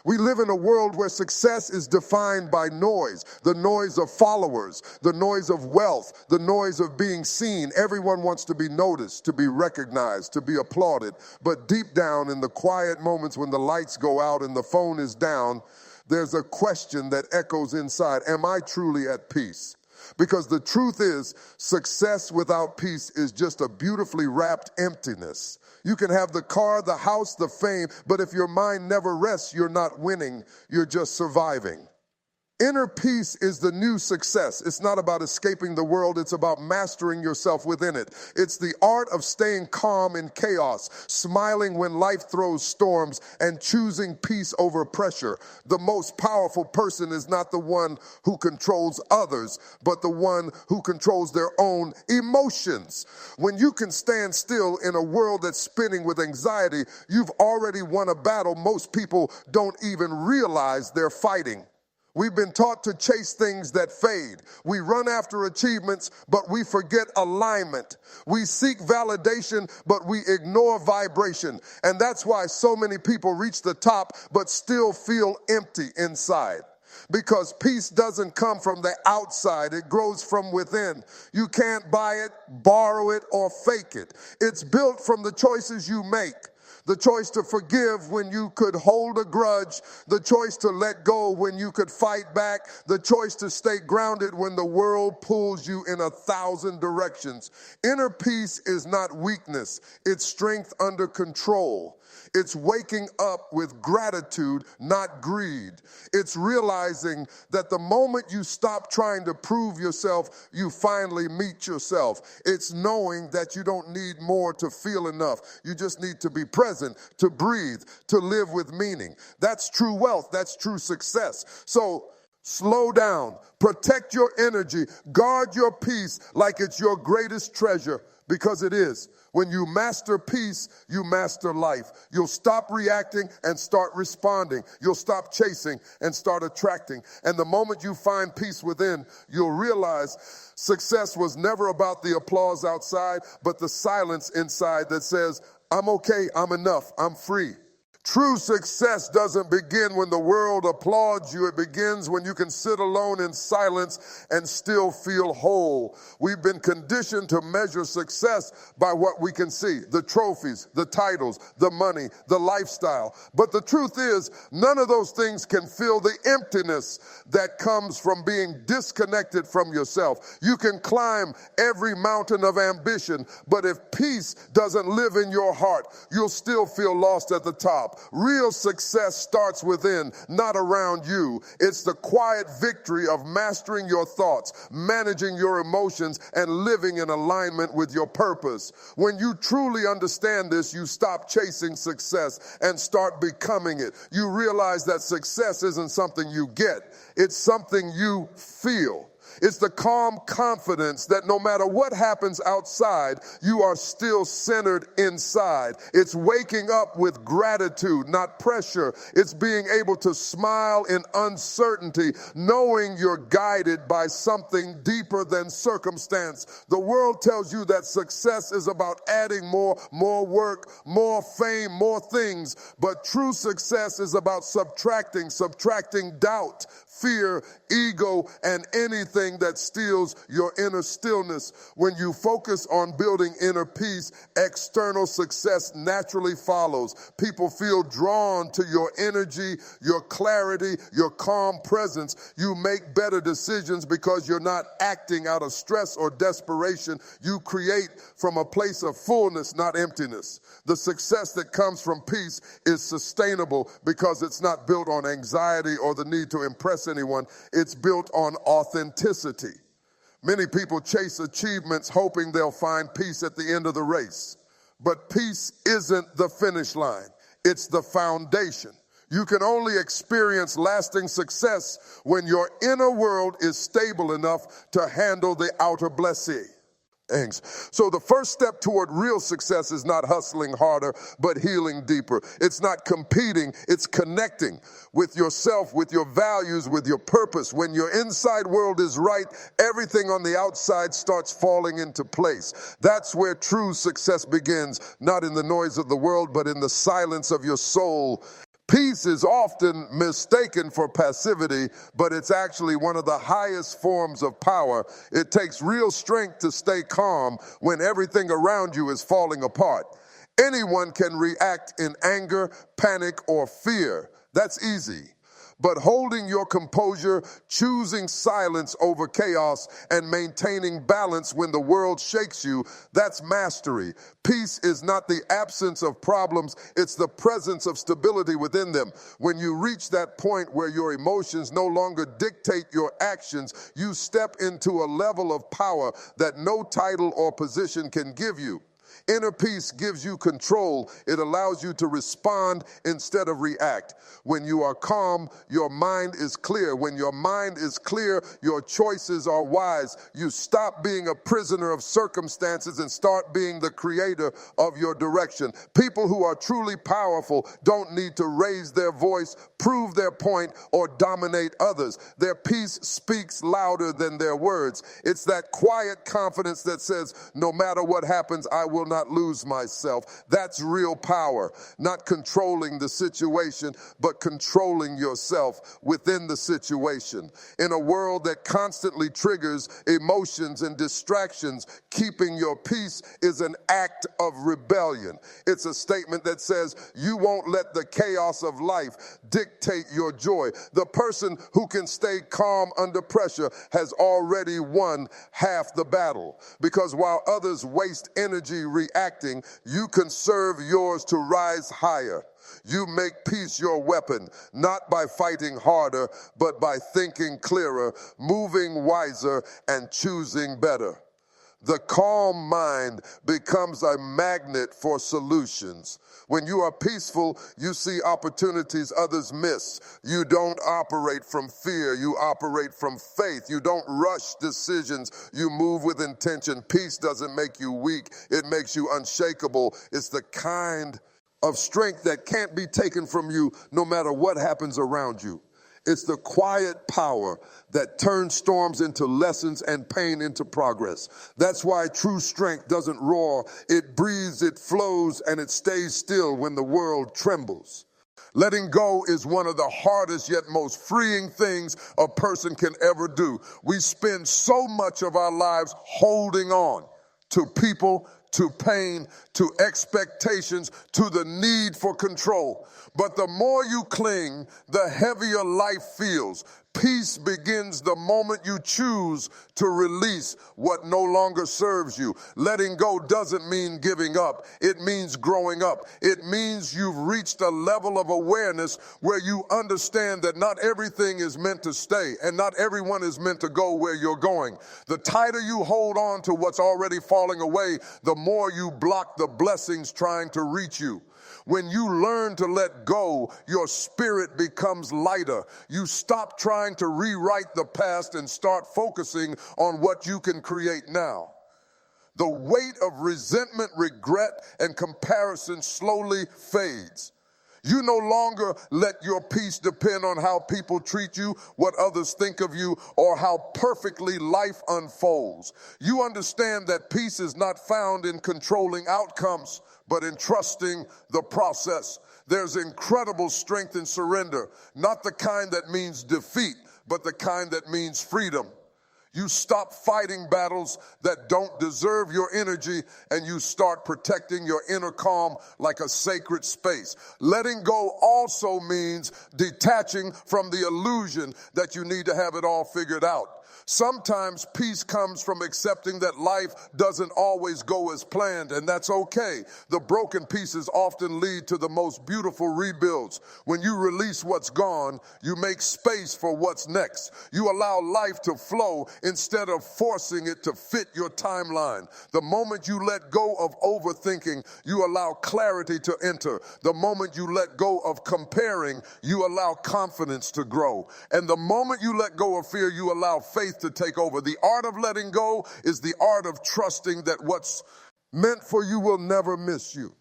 We live in a world where success is defined by noise, the noise of followers, the noise of wealth, the noise of being seen. Everyone wants to be noticed, to be recognized, to be applauded. But deep down in the quiet moments when the lights go out and the phone is down, there's a question that echoes inside. Am I truly at peace? Because the truth is, success without peace is just a beautifully wrapped emptiness. You can have the car, the house, the fame, but if your mind never rests, you're not winning, you're just surviving. Inner peace is the new success. It's not about escaping the world. It's about mastering yourself within it. It's the art of staying calm in chaos, smiling when life throws storms, and choosing peace over pressure. The most powerful person is not the one who controls others, but the one who controls their own emotions. When you can stand still in a world that's spinning with anxiety, you've already won a battle most people don't even realize they're fighting. We've been taught to chase things that fade. We run after achievements, but we forget alignment. We seek validation, but we ignore vibration. And that's why so many people reach the top, but still feel empty inside. Because peace doesn't come from the outside, it grows from within. You can't buy it, borrow it, or fake it. It's built from the choices you make. The choice to forgive when you could hold a grudge, the choice to let go when you could fight back, the choice to stay grounded when the world pulls you in 1,000 directions. Inner peace is not weakness, it's strength under control. It's waking up with gratitude, not greed. It's realizing that the moment you stop trying to prove yourself, you finally meet yourself. It's knowing that you don't need more to feel enough. You just need to be present, to breathe, to live with meaning. That's true wealth. That's true success. So slow down, protect your energy, guard your peace like it's your greatest treasure, because it is. When you master peace, you master life. You'll stop reacting and start responding. You'll stop chasing and start attracting. And the moment you find peace within, you'll realize success was never about the applause outside, but the silence inside that says, I'm okay, I'm enough, I'm free. True success doesn't begin when the world applauds you. It begins when you can sit alone in silence and still feel whole. We've been conditioned to measure success by what we can see, the trophies, the titles, the money, the lifestyle. But the truth is, none of those things can fill the emptiness that comes from being disconnected from yourself. You can climb every mountain of ambition, but if peace doesn't live in your heart, you'll still feel lost at the top. Real success starts within, not around you. It's the quiet victory of mastering your thoughts, managing your emotions, and living in alignment with your purpose. When you truly understand this, you stop chasing success and start becoming it. You realize that success isn't something you get, it's something you feel. It's the calm confidence that no matter what happens outside, you are still centered inside. It's waking up with gratitude, not pressure. It's being able to smile in uncertainty, knowing you're guided by something deeper than circumstance. The world tells you that success is about adding more work, more fame, more things. But true success is about subtracting doubt, fear, ego, and anything that steals your inner stillness. When you focus on building inner peace, external success naturally follows. People feel drawn to your energy, your clarity, your calm presence. You make better decisions because you're not acting out of stress or desperation. You create from a place of fullness, not emptiness. The success that comes from peace is sustainable because it's not built on anxiety or the need to impress anyone. It's built on authenticity. Many people chase achievements hoping they'll find peace at the end of the race. But peace isn't the finish line. It's the foundation. You can only experience lasting success when your inner world is stable enough to handle the outer blessing. So the first step toward real success is not hustling harder, but healing deeper. It's not competing, it's connecting with yourself, with your values, with your purpose. When your inside world is right, everything on the outside starts falling into place. That's where true success begins, not in the noise of the world, but in the silence of your soul. Peace is often mistaken for passivity, but it's actually one of the highest forms of power. It takes real strength to stay calm when everything around you is falling apart. Anyone can react in anger, panic, or fear. That's easy. But holding your composure, choosing silence over chaos, and maintaining balance when the world shakes you, that's mastery. Peace is not the absence of problems, it's the presence of stability within them. When you reach that point where your emotions no longer dictate your actions, you step into a level of power that no title or position can give you. Inner peace gives you control. It allows you to respond instead of react. When you are calm, your mind is clear. When your mind is clear, your choices are wise. You stop being a prisoner of circumstances and start being the creator of your direction. People who are truly powerful don't need to raise their voice, prove their point, or dominate others. Their peace speaks louder than their words. It's that quiet confidence that says, no matter what happens, I will not lose myself. That's real power, not controlling the situation, but controlling yourself within the situation. In a world that constantly triggers emotions and distractions, keeping your peace is an act of rebellion. It's a statement that says you won't let the chaos of life dictate your joy. The person who can stay calm under pressure has already won half the battle, because while others waste energy reacting, you conserve yours to rise higher. You make peace your weapon, not by fighting harder, but by thinking clearer, moving wiser, and choosing better. The calm mind becomes a magnet for solutions. When you are peaceful, you see opportunities others miss. You don't operate from fear, you operate from faith. You don't rush decisions, you move with intention. Peace doesn't make you weak, it makes you unshakable. It's the kind of strength that can't be taken from you no matter what happens around you. It's the quiet power that turns storms into lessons and pain into progress. That's why true strength doesn't roar. It breathes, it flows, and it stays still when the world trembles. Letting go is one of the hardest yet most freeing things a person can ever do. We spend so much of our lives holding on to people, to pain, to expectations, to the need for control. But the more you cling, the heavier life feels. Peace begins the moment you choose to release what no longer serves you. Letting go doesn't mean giving up. It means growing up. It means you've reached a level of awareness where you understand that not everything is meant to stay and not everyone is meant to go where you're going. The tighter you hold on to what's already falling away, the more you block the blessings trying to reach you. When you learn to let go, your spirit becomes lighter. You stop trying to rewrite the past and start focusing on what you can create now. The weight of resentment, regret, and comparison slowly fades. You no longer let your peace depend on how people treat you, what others think of you, or how perfectly life unfolds. You understand that peace is not found in controlling outcomes, but in trusting the process. There's incredible strength in surrender, not the kind that means defeat, but the kind that means freedom. You stop fighting battles that don't deserve your energy, and you start protecting your inner calm like a sacred space. Letting go also means detaching from the illusion that you need to have it all figured out. Sometimes peace comes from accepting that life doesn't always go as planned, and that's okay. The broken pieces often lead to the most beautiful rebuilds. When you release what's gone, you make space for what's next. You allow life to flow instead of forcing it to fit your timeline. The moment you let go of overthinking, you allow clarity to enter. The moment you let go of comparing, you allow confidence to grow. And the moment you let go of fear, you allow faith to take over. The art of letting go is the art of trusting that what's meant for you will never miss you,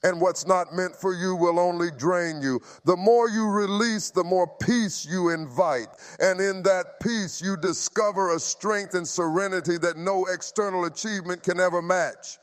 and what's not meant for you will only drain you. The more you release, the more peace you invite, and in that peace you discover a strength and serenity that no external achievement can ever match.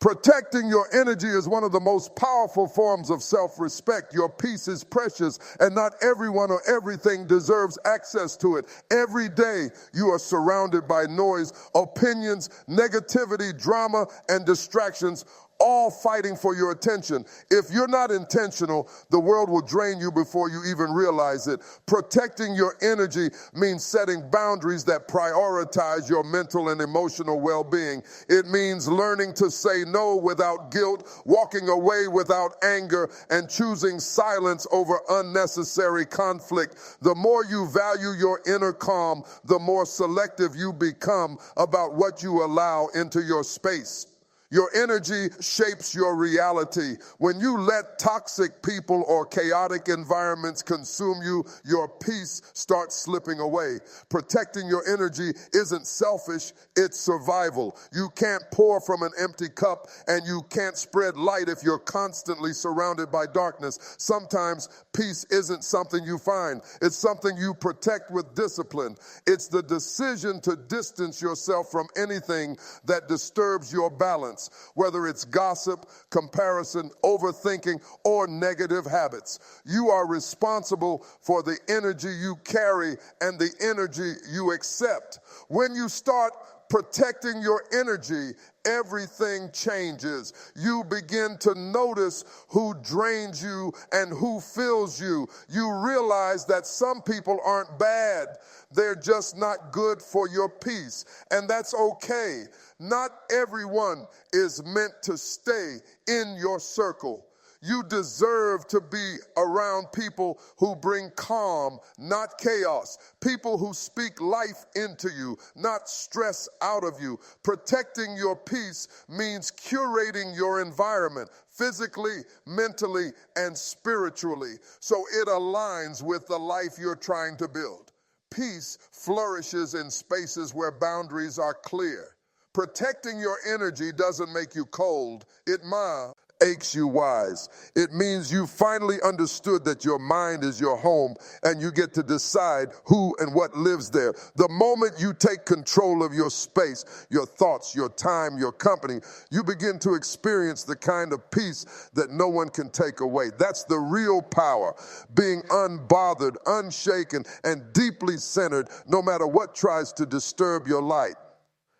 Protecting your energy is one of the most powerful forms of self-respect. Your peace is precious, and not everyone or everything deserves access to it. Every day, you are surrounded by noise, opinions, negativity, drama, and distractions, all fighting for your attention. If you're not intentional, the world will drain you before you even realize it. Protecting your energy means setting boundaries that prioritize your mental and emotional well-being. It means learning to say no without guilt, walking away without anger, and choosing silence over unnecessary conflict. The more you value your inner calm, the more selective you become about what you allow into your space. Your energy shapes your reality. When you let toxic people or chaotic environments consume you, your peace starts slipping away. Protecting your energy isn't selfish, it's survival. You can't pour from an empty cup, and you can't spread light if you're constantly surrounded by darkness. Sometimes peace isn't something you find, it's something you protect with discipline. It's the decision to distance yourself from anything that disturbs your balance, whether it's gossip, comparison, overthinking, or negative habits. You are responsible for the energy you carry and the energy you accept. When you start protecting your energy, everything changes. You begin to notice who drains you and who fills you. You realize that some people aren't bad. They're just not good for your peace. And that's okay. Not everyone is meant to stay in your circle. You deserve to be around people who bring calm, not chaos. People who speak life into you, not stress out of you. Protecting your peace means curating your environment, physically, mentally, and spiritually, so it aligns with the life you're trying to build. Peace flourishes in spaces where boundaries are clear. Protecting your energy doesn't make you cold. It makes you wise. It means you finally understood that your mind is your home and you get to decide who and what lives there. The moment you take control of your space, your thoughts, your time, your company, you begin to experience the kind of peace that no one can take away. That's the real power, being unbothered, unshaken, and deeply centered no matter what tries to disturb your light.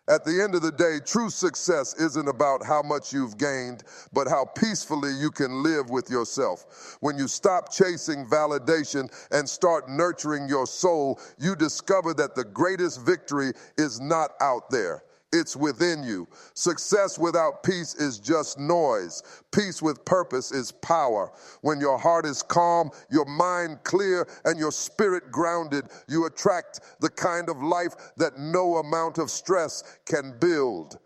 At the end of the day, true success isn't about how much you've gained, but how peacefully you can live with yourself. When you stop chasing validation and start nurturing your soul, you discover that the greatest victory is not out there. It's within you. Success without peace is just noise. Peace with purpose is power. When your heart is calm, your mind clear, and your spirit grounded, you attract the kind of life that no amount of stress can build.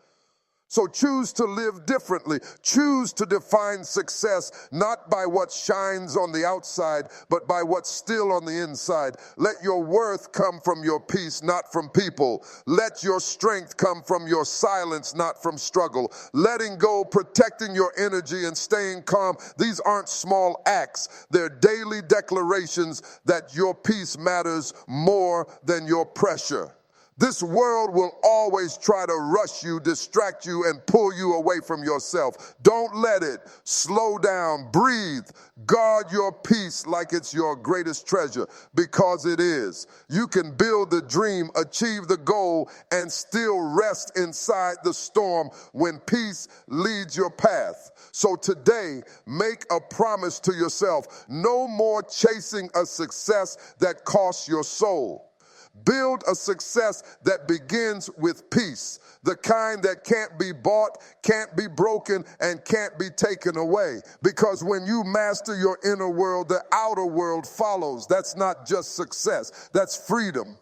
So choose to live differently. Choose to define success not by what shines on the outside, but by what's still on the inside. Let your worth come from your peace, not from people. Let your strength come from your silence, not from struggle. Letting go, protecting your energy, and staying calm, these aren't small acts. They're daily declarations that your peace matters more than your pressure. This world will always try to rush you, distract you, and pull you away from yourself. Don't let it. Slow down, breathe, guard your peace like it's your greatest treasure, because it is. You can build the dream, achieve the goal, and still rest inside the storm when peace leads your path. So today, make a promise to yourself: no more chasing a success that costs your soul. Build a success that begins with peace, the kind that can't be bought, can't be broken, and can't be taken away. Because when you master your inner world, the outer world follows. That's not just success, that's freedom.